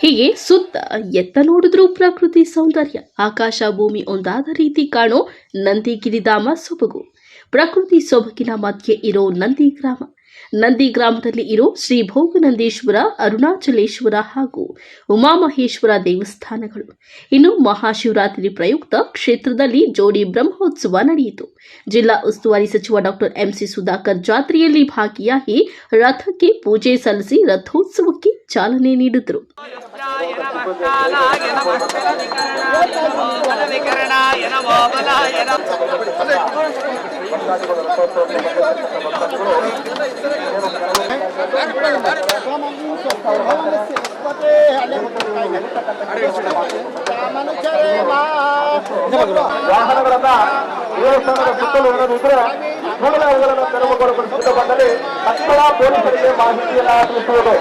ಹೀಗೆ ಸುತ್ತ ಎತ್ತ ನೋಡಿದ್ರೂ ಪ್ರಕೃತಿ ಸೌಂದರ್ಯ, ಆಕಾಶ ಭೂಮಿ ಒಂದಾದ ರೀತಿ ಕಾಣೋ ನಂದಿಗಿರಿಧಾಮ ಸೊಬಗು. ಪ್ರಕೃತಿ ಸೊಬಗಿನ ಮಧ್ಯೆ ಇರೋ ನಂದಿ ಗ್ರಾಮದಲ್ಲಿ ಇರೋ ಶ್ರೀ ಭೋಗನಂದೀಶ್ವರ, ಅರುಣಾಚಲೇಶ್ವರ ಹಾಗೂ ಉಮಾಮಹೇಶ್ವರ ದೇವಸ್ಥಾನಗಳು. ಇನ್ನು ಮಹಾಶಿವರಾತ್ರಿ ಪ್ರಯುಕ್ತ ಕ್ಷೇತ್ರದಲ್ಲಿ ಜೋಡಿ ಬ್ರಹ್ಮೋತ್ಸವ ನಡೆಯಿತು. ಜಿಲ್ಲಾ ಉಸ್ತುವಾರಿ ಸಚಿವ ಡಾಕ್ಟರ್ ಎಂಸಿ ಸುಧಾಕರ್ ಜಾತ್ರೆಯಲ್ಲಿ ಭಾಗಿಯಾಗಿ ರಥಕ್ಕೆ ಪೂಜೆ ಸಲ್ಲಿಸಿ ರಥೋತ್ಸವಕ್ಕೆ ಚಾಲನೆ ನೀಡಿದರು. ವಾಹನಗಳನ್ನ ದೇವಸ್ಥಾನದ ಸುತ್ತಲೂ ಏನಾದಿದ್ರೆ ಕೂಡಲೇ ಅವುಗಳನ್ನು ತೆರವುಗೊಳಿಸಲು ಬಂದಲ್ಲಿ ತಕ್ಷಣ ಪೊಲೀಸರಿಗೆ ಮಾಹಿತಿಯನ್ನು ತಿಳಿಸುವುದು.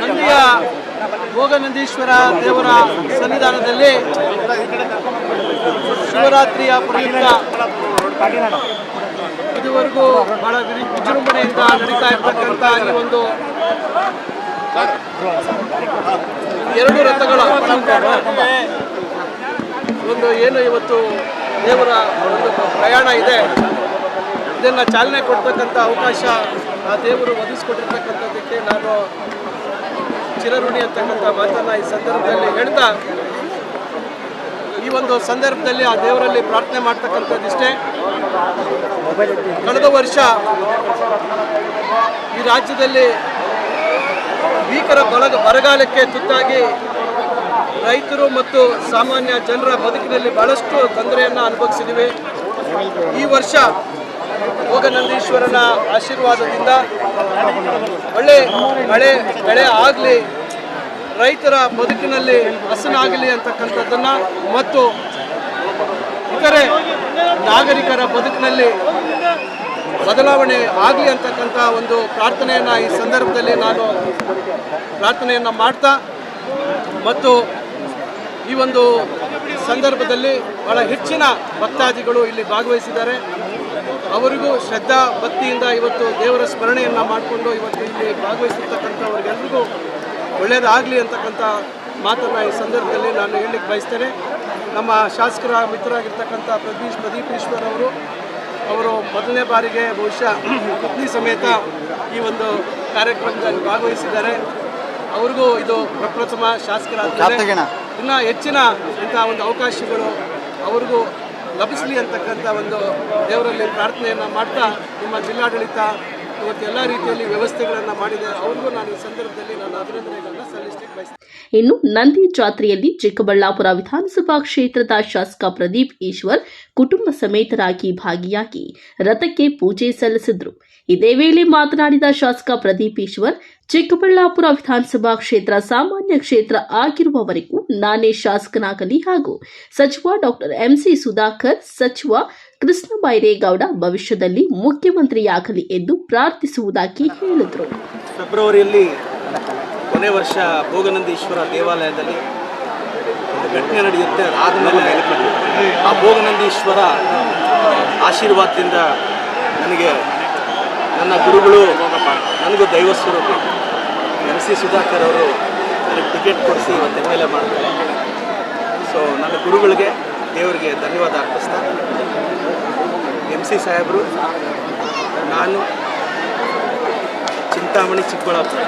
ನಂದಿಯ ಭೋಗನಂದೀಶ್ವರ ದೇವರ ಸನ್ನಿಧಾನದಲ್ಲಿ ಶಿವರಾತ್ರಿಯ ಪ್ರಯುಕ್ತ ಇದುವರೆಗೂ ಬಹಳ ವಿಜೃಂಭಣೆಯಿಂದ ನಡೀತಾ ಇರ್ತಕ್ಕಂಥ ಈ ಒಂದು 2 ರಥಗಳ ಒಂದು ಏನು ಇವತ್ತು ದೇವರ ಒಂದು ಪ್ರಯಾಣ ಇದೆ, ಇದನ್ನು ಚಾಲನೆ ಕೊಡ್ತಕ್ಕಂಥ ಅವಕಾಶ ಆ ದೇವರು ಒದಗಿಸ್ಕೊಟ್ಟಿರ್ತಕ್ಕಂಥದ್ದಕ್ಕೆ ನಾನು ಚಿರಋಣಿ ಅಂತಕ್ಕಂಥ ಮಾತನ್ನು ಈ ಸಂದರ್ಭದಲ್ಲಿ ಹೇಳ್ತಾ, ಈ ಒಂದು ಸಂದರ್ಭದಲ್ಲಿ ಆ ದೇವರಲ್ಲಿ ಪ್ರಾರ್ಥನೆ ಮಾಡ್ತಕ್ಕಂಥದ್ದಿಷ್ಟೇ. ಕಳೆದ ವರ್ಷ ಈ ರಾಜ್ಯದಲ್ಲಿ ಭೀಕರ ಬರಗಾಲಕ್ಕೆ ತುತ್ತಾಗಿ ರೈತರು ಮತ್ತು ಸಾಮಾನ್ಯ ಜನರ ಬದುಕಿನಲ್ಲಿ ಬಹಳಷ್ಟು ತೊಂದರೆಯನ್ನು ಅನುಭವಿಸಿದ್ದೀವಿ. ಈ ವರ್ಷ ಭೋಗನಂದೀಶ್ವರನ ಆಶೀರ್ವಾದದಿಂದ ಒಳ್ಳೆ ಬೆಳೆ ಆಗಲಿ, ರೈತರ ಬದುಕಿನಲ್ಲಿ ಹಸನಾಗಲಿ ಅಂತಕ್ಕಂಥದ್ದನ್ನು ಮತ್ತು ಇತರೆ ನಾಗರಿಕರ ಬದುಕಿನಲ್ಲಿ ಬದಲಾವಣೆ ಆಗಲಿ ಅಂತಕ್ಕಂಥ ಒಂದು ಪ್ರಾರ್ಥನೆಯನ್ನು ಈ ಸಂದರ್ಭದಲ್ಲಿ ನಾನು ಪ್ರಾರ್ಥನೆಯನ್ನು ಮಾಡ್ತಾ ಮತ್ತು ಈ ಒಂದು ಸಂದರ್ಭದಲ್ಲಿ ಬಹಳ ಹೆಚ್ಚಿನ ಭಕ್ತಾದಿಗಳು ಇಲ್ಲಿ ಭಾಗವಹಿಸಿದ್ದಾರೆ. ಅವರಿಗೂ ಶ್ರದ್ಧಾ ಭಕ್ತಿಯಿಂದ ಇವತ್ತು ದೇವರ ಸ್ಮರಣೆಯನ್ನು ಮಾಡಿಕೊಂಡು ಇವತ್ತು ಇಲ್ಲಿ ಭಾಗವಹಿಸಿರ್ತಕ್ಕಂಥವ್ರಿಗೆಲ್ರಿಗೂ ಒಳ್ಳೆಯದಾಗಲಿ ಅಂತಕ್ಕಂಥ ಮಾತನ್ನು ಈ ಸಂದರ್ಭದಲ್ಲಿ ನಾನು ಹೇಳಲಿಕ್ಕೆ ಬಯಸ್ತೇನೆ. ನಮ್ಮ ಶಾಸಕರ ಮಿತ್ರರಾಗಿರ್ತಕ್ಕಂಥ ಪ್ರದೀಪ್ ಈಶ್ವರ್ ಅವರು ಮೊದಲನೇ ಬಾರಿಗೆ ಬಹುಶಃ ಪತ್ನಿ ಸಮೇತ ಈ ಒಂದು ಕಾರ್ಯಕ್ರಮದಲ್ಲಿ ಭಾಗವಹಿಸಿದ್ದಾರೆ. ಅವ್ರಿಗೂ ಇದು ಪ್ರಪ್ರಥಮ ಶಾಸಕರಾಗಿದ್ದಾರೆ. ಇನ್ನೂ ಹೆಚ್ಚಿನ ಇಂಥ ಒಂದು ಅವಕಾಶಗಳು ಅವ್ರಿಗೂ ಲಭಿಸಲಿ ಅಂತಕ್ಕಂಥ ಒಂದು ದೇವರಲ್ಲಿ ಪ್ರಾರ್ಥನೆಯನ್ನು ಮಾಡ್ತಾ ನಿಮ್ಮ ಜಿಲ್ಲಾಡಳಿತ ಇವತ್ತು ಎಲ್ಲ ರೀತಿಯಲ್ಲಿ ವ್ಯವಸ್ಥೆಗಳನ್ನು ಮಾಡಿದೆ. ಅವ್ರಿಗೂ ನಾನು ಈ ಸಂದರ್ಭದಲ್ಲಿ ನಾನು ಅಭಿನಂದನೆಗಳನ್ನು ಸಲ್ಲಿಸಲಿಕ್ಕೆ ಬಯಸ್ತೇನೆ. ಇನ್ನು ನಂದಿ ಜಾತ್ರೆಯಲ್ಲಿ ಚಿಕ್ಕಬಳ್ಳಾಪುರ ವಿಧಾನಸಭಾ ಕ್ಷೇತ್ರದ ಶಾಸಕ ಪ್ರದೀಪ್ ಈಶ್ವರ್ ಕುಟುಂಬ ಸಮೇತರಾಗಿ ಭಾಗಿಯಾಗಿ ರಥಕ್ಕೆ ಪೂಜೆ ಸಲ್ಲಿಸಿದ್ರು. ಇದೇ ವೇಳೆ ಮಾತನಾಡಿದ ಶಾಸಕ ಪ್ರದೀಪ್ ಈಶ್ವರ್, ಚಿಕ್ಕಬಳ್ಳಾಪುರ ವಿಧಾನಸಭಾ ಕ್ಷೇತ್ರ ಸಾಮಾನ್ಯ ಕ್ಷೇತ್ರ ಆಗಿರುವವರೆಗೂ ನಾನೇ ಶಾಸಕನಾಗಲಿ ಹಾಗೂ ಸಚಿವ ಡಾಕ್ಟರ್ ಎಂಸಿ ಸುಧಾಕರ್, ಸಚಿವ ಕೃಷ್ಣ ಬೈರೇಗೌಡ ಭವಿಷ್ಯದಲ್ಲಿ ಮುಖ್ಯಮಂತ್ರಿಯಾಗಲಿ ಎಂದು ಪ್ರಾರ್ಥಿಸುವುದಾಗಿ ಹೇಳಿದರು. ಫೆಬ್ರವರಿಯಲ್ಲಿ ಕೊನೆ ವರ್ಷ ಭೋಗನಂದೀಶ್ವರ ದೇವಾಲಯದಲ್ಲಿ ಒಂದು ಘಟನೆ ನಡೆಯುತ್ತೆ. ಅದಾದಮೇಲೆ ಆ ಭೋಗನಂದೀಶ್ವರ ಆಶೀರ್ವಾದದಿಂದ ನನಗೆ ನನ್ನ ಗುರುಗಳು, ನನಗೂ ದೈವ ಸ್ವರೂಪಿ ಎಂಸಿ ಸುಧಾಕರ್ ಅವರು ನನಗೆ ಟಿಕೆಟ್ ಕೊಡಿಸಿ ಇವತ್ತು ಎಮ್ ಎಲ್ ಎ ಮಾಡ್ತಾರೆ. ಸೊ ನನ್ನ ಗುರುಗಳಿಗೆ ದೇವರಿಗೆ ಧನ್ಯವಾದ ಅರ್ಪಿಸ್ತಾ, ಎಂಸಿ ಸಾಹೇಬರು, ನಾನು ಚಿಂತಾಮಣಿ ಚಿಕ್ಕಬಳ್ಳಾಪುರ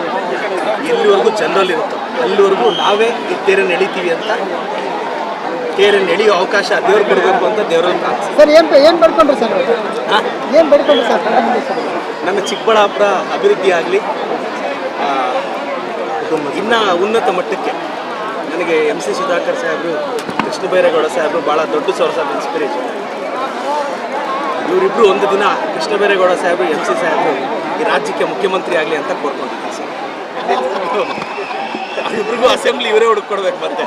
ಎಲ್ಲಿವರೆಗೂ ಜನರಲ್ಲಿ ಇರುತ್ತೋ ಅಲ್ಲಿವರೆಗೂ ನಾವೇ ಈ ತೇರನ್ನು ಎಳಿತೀವಿ ಅಂತ, ತೇರನ್ನು ಎಳೆಯೋ ಅವಕಾಶ ದೇವ್ರು ಕೊಡಬೇಕು ಅಂತ ದೇವರಲ್ಲಿ ಪ್ರಾರ್ಥನೆ. ಸರ್ ಏನು ಪಡ್ಕೊಂಡ್ರಿ ಸರ್? ಏನು ಪಡ್ಕೊಂಡ್ರಿ ಸರ್? ನನ್ನ ಚಿಕ್ಕಬಳ್ಳಾಪುರ ಅಭಿವೃದ್ಧಿ ಆಗಲಿ, ಇನ್ನೂ ಉನ್ನತ ಮಟ್ಟಕ್ಕೆ ನನಗೆ ಎಂಸಿ ಸುಧಾಕರ್ ಸಾಹೇಬರು, ಕೃಷ್ಣ ಬೈರೇಗೌಡ ಸಾಹೇಬರು ಭಾಳ ದೊಡ್ಡ ಸೋರ್ಸ್ ಆಫ್ ಇನ್ಸ್ಪಿರೇಷನ್. ಇವರಿಬ್ಬರು ಒಂದು ದಿನ ಕೃಷ್ಣ ಬೈರೇಗೌಡ ಸಾಹೇಬರು, ಎಂಸಿ ಸಾಹೇಬರು ಈ ರಾಜ್ಯಕ್ಕೆ ಮುಖ್ಯಮಂತ್ರಿ ಆಗಲಿ ಅಂತ ಕೋರ್ಕೊಂಡಿದ್ದೀನಿ ಸರ್. ಅವರಿಬ್ರಿಗೂ ಅಸೆಂಬ್ಲಿ ಇವರೇ ಹುಡುಕೊಡ್ಬೇಕು ಮತ್ತೆ.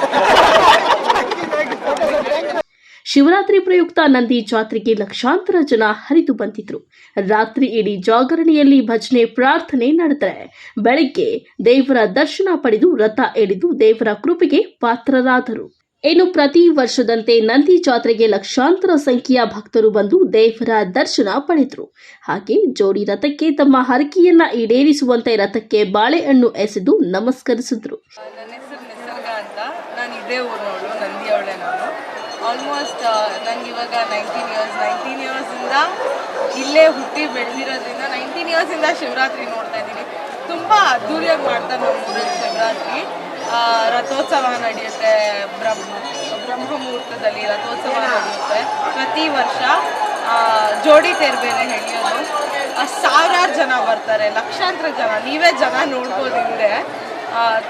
ಶಿವರಾತ್ರಿ ಪ್ರಯುಕ್ತ ನಂದಿ ಜಾತ್ರೆಗೆ ಲಕ್ಷಾಂತರ ಜನ ಹರಿದು ಬಂದಿದ್ರು. ರಾತ್ರಿ ಇಡೀ ಜಾಗರಣೆಯಲ್ಲಿ ಭಜನೆ, ಪ್ರಾರ್ಥನೆ ನಡೆದರೆ ಬೆಳಗ್ಗೆ ದೇವರ ದರ್ಶನ ಪಡೆದು ರಥ ಎಳೆದು ದೇವರ ಕೃಪೆಗೆ ಪಾತ್ರರಾದರು. ಇನ್ನು ಪ್ರತಿ ವರ್ಷದಂತೆ ನಂದಿ ಜಾತ್ರೆಗೆ ಲಕ್ಷಾಂತರ ಸಂಖ್ಯೆಯ ಭಕ್ತರು ಬಂದು ದೇವರ ದರ್ಶನ ಪಡೆದರು. ಹಾಗೆ ಜೋಡಿ ರಥಕ್ಕೆ ತಮ್ಮ ಹರಕೆಯನ್ನ ಈಡೇರಿಸುವಂತೆ ರಥಕ್ಕೆ ಬಾಳೆಹಣ್ಣು ಎಸೆದು ನಮಸ್ಕರಿಸಿದ್ರು. ನನ್ನ ಹೆಸರು ನಿಸರ್ಗ ಅಂತ. ನಾನು ಇದೇ ಊರಿನವಳು, ನಂದಿಯವಳೆ. ನಾನು ಆಲ್ಮೋಸ್ಟ್ ನನಗೆ ಇವಾಗ 19 ಇಯರ್ಸಿಂದ ಇಲ್ಲೇ ಹುಟ್ಟಿ ಬೆಳೆದಿರೋದ್ರಿಂದ 19 ಇಯರ್ಸಿಂದ ಶಿವರಾತ್ರಿ ನೋಡ್ತಾ ಇದ್ದೀನಿ. ತುಂಬ ಅದ್ದೂರಿಯಾಗಿ ಮಾಡ್ತಾರೆ ನಮ್ಮ ಊರಲ್ಲಿ ಶಿವರಾತ್ರಿ. ರಥೋತ್ಸವ ನಡೆಯುತ್ತೆ, ಬ್ರಹ್ಮ ಮುಹೂರ್ತದಲ್ಲಿ ರಥೋತ್ಸವ ನಡೆಯುತ್ತೆ. ಪ್ರತಿ ವರ್ಷ ಜೋಡಿ ತೇರು ಬೇರೆ ಎಳೆಯೋದು. ಸಾವಿರಾರು ಜನ ಬರ್ತಾರೆ, ಲಕ್ಷಾಂತರ ಜನ, ನೀವೇ ಜನ ನೋಡ್ಬೋದು ಹಿಂದೆ.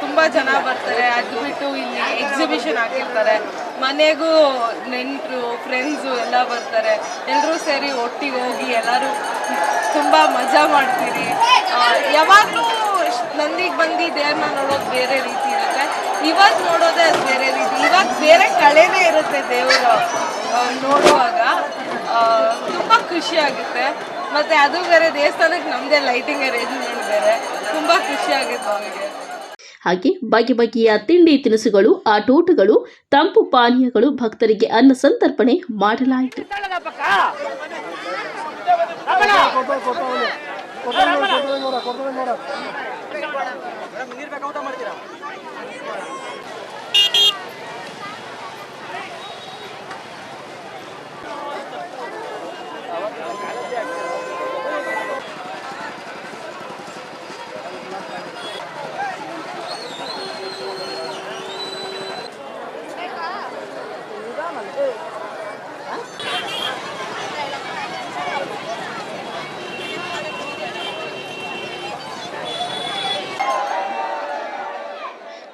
ತುಂಬ ಜನ ಬರ್ತಾರೆ. ಅದು ಬಿಟ್ಟು ಇಲ್ಲಿ ಎಕ್ಸಿಬಿಷನ್ ಹಾಕಿರ್ತಾರೆ. ಮನೆಗೂ ನೆಂಟರು, ಫ್ರೆಂಡ್ಸು ಎಲ್ಲ ಬರ್ತಾರೆ. ಎಲ್ಲರೂ ಸೇರಿ ಒಟ್ಟಿಗೆ ಹೋಗಿ ಎಲ್ಲರೂ ತುಂಬ ಮಜಾ ಮಾಡ್ತೀರಿ. ಯಾವಾಗಲೂ ನಂದಿಗೆ ಬಂದು ದೇವ್ರನ್ನ ನೋಡೋದು ಬೇರೆ ರೀತಿ ಇರುತ್ತೆ, ಇವಾಗ ನೋಡೋದೇ ಅದು ಬೇರೆ ರೀತಿ. ಇವಾಗ ಬೇರೆ ಕಳೆನೇ ಇರುತ್ತೆ ದೇವರು ನೋಡುವಾಗ. ತುಂಬ ಖುಷಿಯಾಗುತ್ತೆ. ಮತ್ತು ಅದು ಬೇರೆ ದೇವಸ್ಥಾನಕ್ಕೆ ನಮ್ಮದೇ ಲೈಟಿಂಗ್ ಅರೇಂಜ್ಮೆಂಟ್ ಬೇರೆ, ತುಂಬ ಖುಷಿಯಾಗುತ್ತೆ ನಮಗೆ. ಹಾಗೆ ಬಗೆ ಬಗೆಯ ತಿಂಡಿ ತಿನಿಸುಗಳು, ಆಟೋಟಗಳು, ತಂಪು ಪಾನೀಯಗಳು, ಭಕ್ತರಿಗೆ ಅನ್ನ ಸಂತರ್ಪಣೆ ಮಾಡಲಾಯಿತು.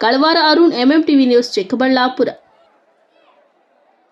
ಕಳವಾರ ಅರುಣ್, MMTV ನ್ಯೂಸ್, ಚಿಕ್ಕಬಳ್ಳಾಪುರ.